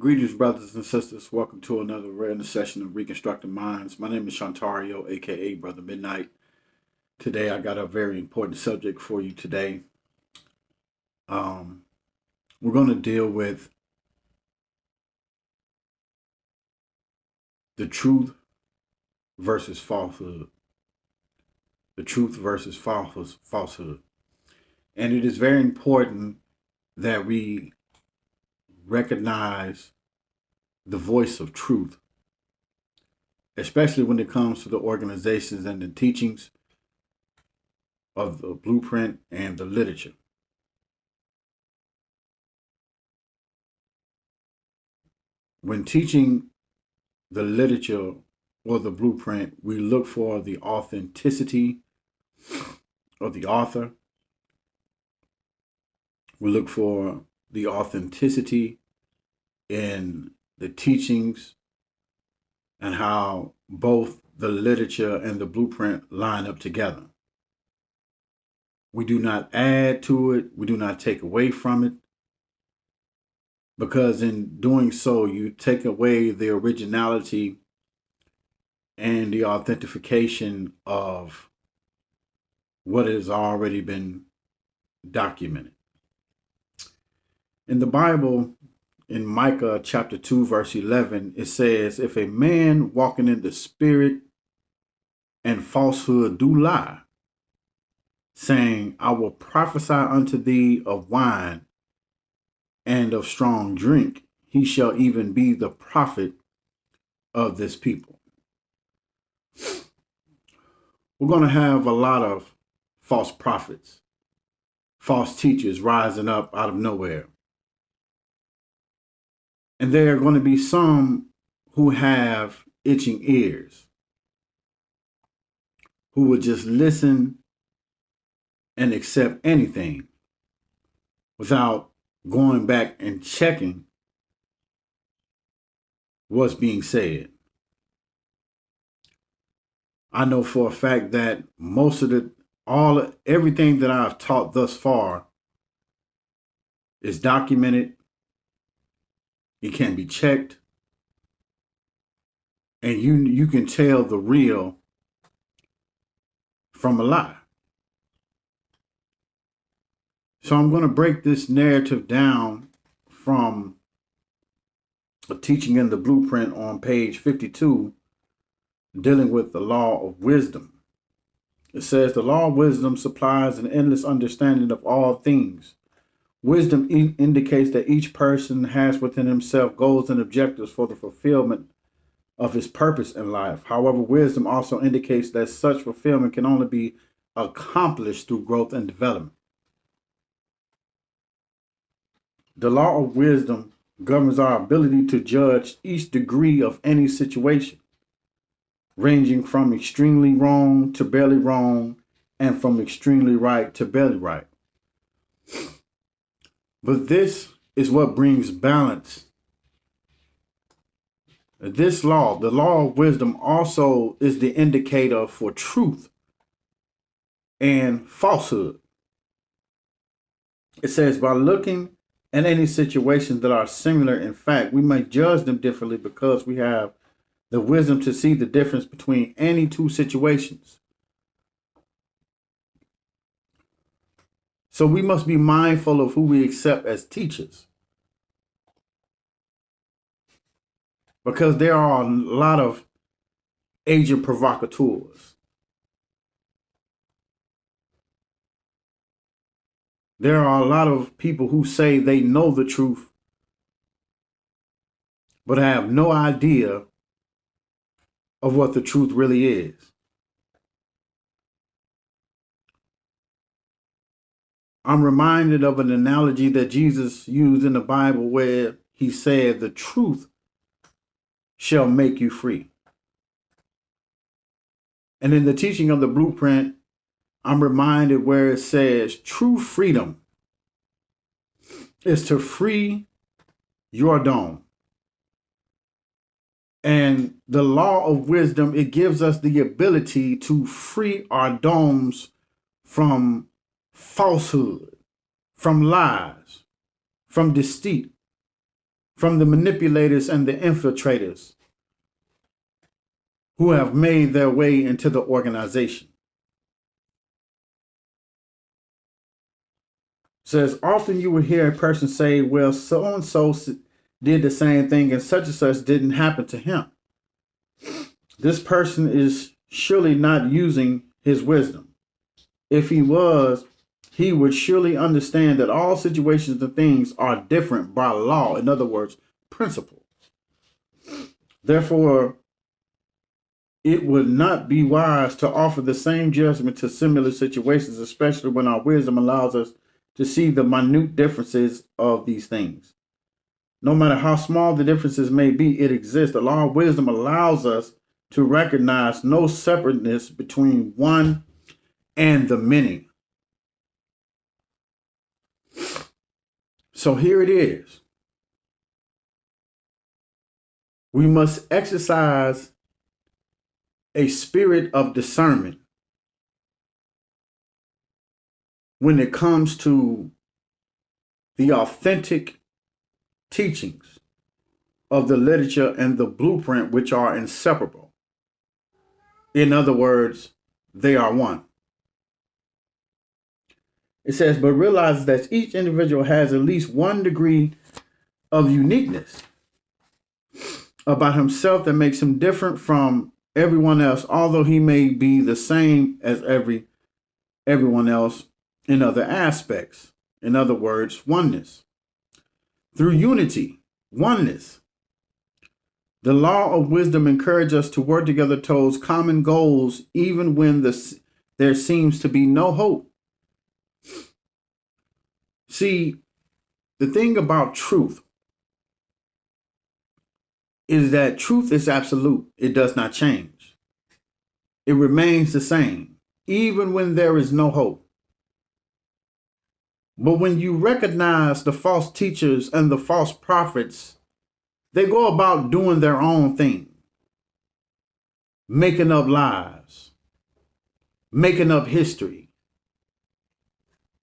Greetings, brothers and sisters. Welcome to another random session of Reconstructing Minds. My name is Shantario, aka Brother Midnight. Today, I got a very important subject for you today. Um, we're going to deal with the truth versus falsehood. The truth versus falsehood. And it is very important that we recognize the voice of truth, especially when it comes to the organizations and the teachings of the blueprint and the literature. When teaching the literature or the blueprint, we look for the authenticity of the author. We look for the authenticity in the teachings and how both the literature and the blueprint line up together. We do not add to it. We do not take away from it. Because in doing so, you take away the originality and the authentication of what has already been documented. In the Bible, in Micah chapter 2, verse 11, it says, "If a man walking in the spirit and falsehood do lie, saying, I will prophesy unto thee of wine and of strong drink, he shall even be the prophet of this people." We're going to have a lot of false prophets, false teachers rising up out of nowhere. And there are going to be some who have itching ears, who will just listen and accept anything without going back and checking what's being said. I know for a fact that most of everything that I've taught thus far is documented. It can be checked, and you can tell the real from a lie. So I'm going to break this narrative down from a teaching in the blueprint on page 52, dealing with the law of wisdom. It says, "The law of wisdom supplies an endless understanding of all things. Wisdom indicates that each person has within himself goals and objectives for the fulfillment of his purpose in life. However, wisdom also indicates that such fulfillment can only be accomplished through growth and development. The law of wisdom governs our ability to judge each degree of any situation, ranging from extremely wrong to barely wrong, and from extremely right to barely right. But this is what brings balance. This law, the law of wisdom, also is the indicator for truth and falsehood. It says, by looking at any situations that are similar in fact, we may judge them differently because we have the wisdom to see the difference between any two situations. So we must be mindful of who we accept as teachers, because there are a lot of agent provocateurs. There are a lot of people who say they know the truth, but have no idea of what the truth really is. I'm reminded of an analogy that Jesus used in the Bible where he said, the truth shall make you free. And in the teaching of the blueprint, I'm reminded where it says, true freedom is to free your dome. And the law of wisdom, it gives us the ability to free our domes from falsehood, from lies, from deceit, from the manipulators and the infiltrators who have made their way into the organization. It says, often you will hear a person say, well, so-and-so did the same thing and such didn't happen to him. This person is surely not using his wisdom. If he was, he would surely understand that all situations and things are different by law. In other words, principle. Therefore, it would not be wise to offer the same judgment to similar situations, especially when our wisdom allows us to see the minute differences of these things. No matter how small the differences may be, it exists. The law of wisdom allows us to recognize no separateness between one and the many. So here it is. We must exercise a spirit of discernment when it comes to the authentic teachings of the literature and the blueprint, which are inseparable. In other words, they are one. It says, but realize that each individual has at least one degree of uniqueness about himself that makes him different from everyone else, although he may be the same as everyone else in other aspects. In other words, oneness. Through unity, oneness. The law of wisdom encourages us to work together towards common goals, even when there seems to be no hope. See, the thing about truth is that truth is absolute. It does not change. It remains the same, even when there is no hope. But when you recognize the false teachers and the false prophets, they go about doing their own thing, making up lies, making up history,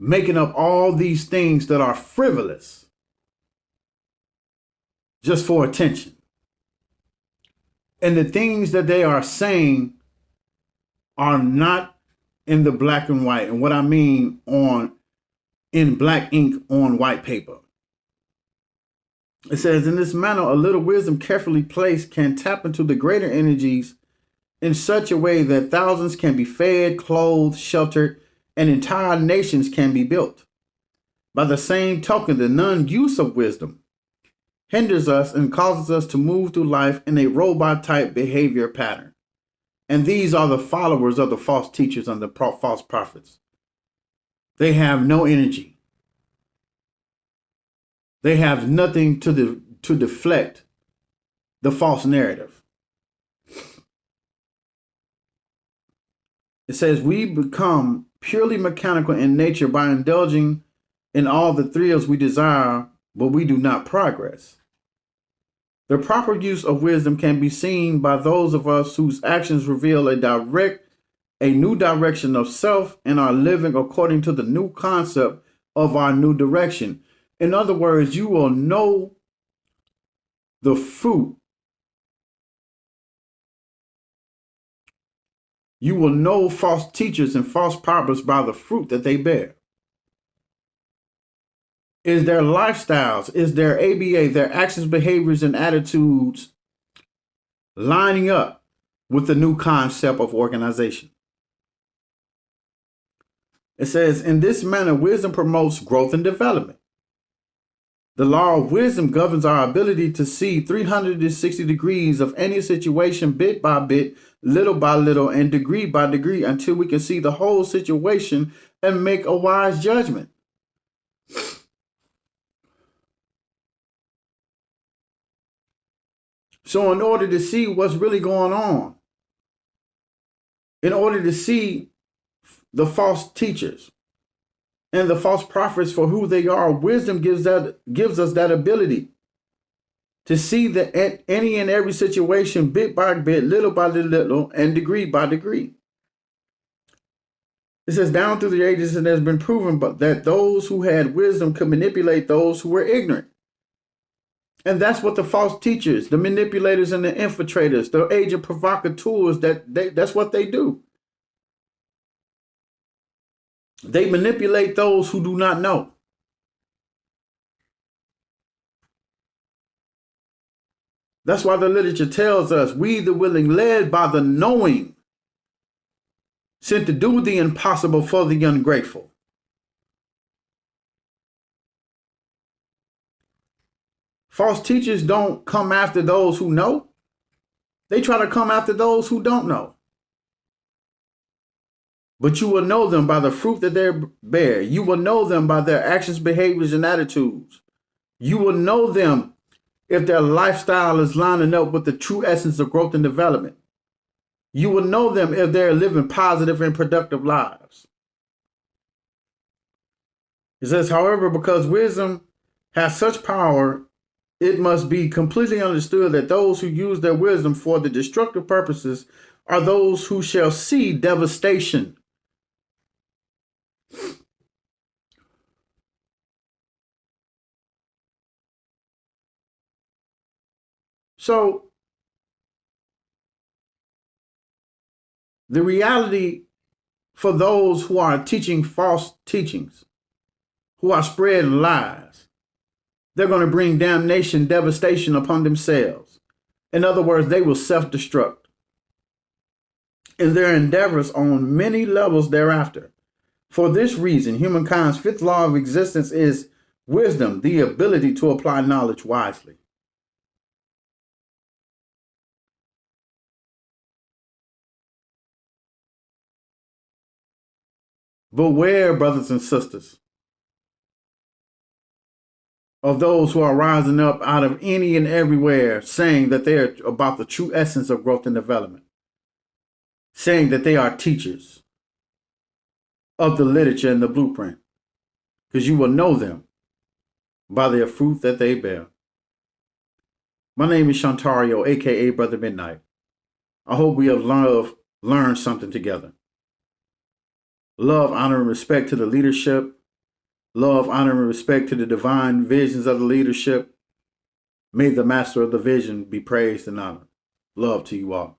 making up all these things that are frivolous just for attention. And the things that they are saying are not in the black and white. And what I mean in black ink on white paper. It says, in this manner, a little wisdom carefully placed can tap into the greater energies in such a way that thousands can be fed, clothed, sheltered, and entire nations can be built. By the same token, the non-use of wisdom hinders us and causes us to move through life in a robot-type behavior pattern. And these are the followers of the false teachers and the false prophets. They have no energy. They have nothing to deflect the false narrative. It says we become purely mechanical in nature by indulging in all the thrills we desire, but we do not progress. The proper use of wisdom can be seen by those of us whose actions reveal a new direction of self and are living according to the new concept of our new direction. In other words, you will know the fruit. You will know false teachers and false prophets by the fruit that they bear. Is their lifestyles, is their ABA, their actions, behaviors, and attitudes lining up with the new concept of organization? It says, in this manner, wisdom promotes growth and development. The law of wisdom governs our ability to see 360 degrees of any situation bit by bit, little by little, and degree by degree until we can see the whole situation and make a wise judgment. So in order to see what's really going on, in order to see the false teachers and the false prophets for who they are, wisdom gives us that ability to see any and every situation bit by bit, little by little, and degree by degree. It says, down through the ages, it has been proven that those who had wisdom could manipulate those who were ignorant. And that's what the false teachers, the manipulators and the infiltrators, the agent provocateurs, that's what they do. They manipulate those who do not know. That's why the literature tells us, we the willing, led by the knowing, sent to do the impossible for the ungrateful. False teachers don't come after those who know. They try to come after those who don't know. But you will know them by the fruit that they bear. You will know them by their actions, behaviors, and attitudes. You will know them if their lifestyle is lining up with the true essence of growth and development. You will know them if they're living positive and productive lives. It says, however, because wisdom has such power, it must be completely understood that those who use their wisdom for the destructive purposes are those who shall see devastation. So, the reality for those who are teaching false teachings, who are spreading lies, they're going to bring damnation, devastation upon themselves. In other words, they will self-destruct in their endeavors on many levels thereafter. For this reason, humankind's fifth law of existence is wisdom, the ability to apply knowledge wisely. Beware, brothers and sisters, of those who are rising up out of any and everywhere saying that they're about the true essence of growth and development, saying that they are teachers of the literature and the blueprint, because you will know them by their fruit that they bear. My name is Shantario, aka Brother Midnight. I hope we have learned something together. Love, honor, and respect to the leadership. Love, honor, and respect to the divine visions of the leadership. May the master of the vision be praised and honored. Love to you all.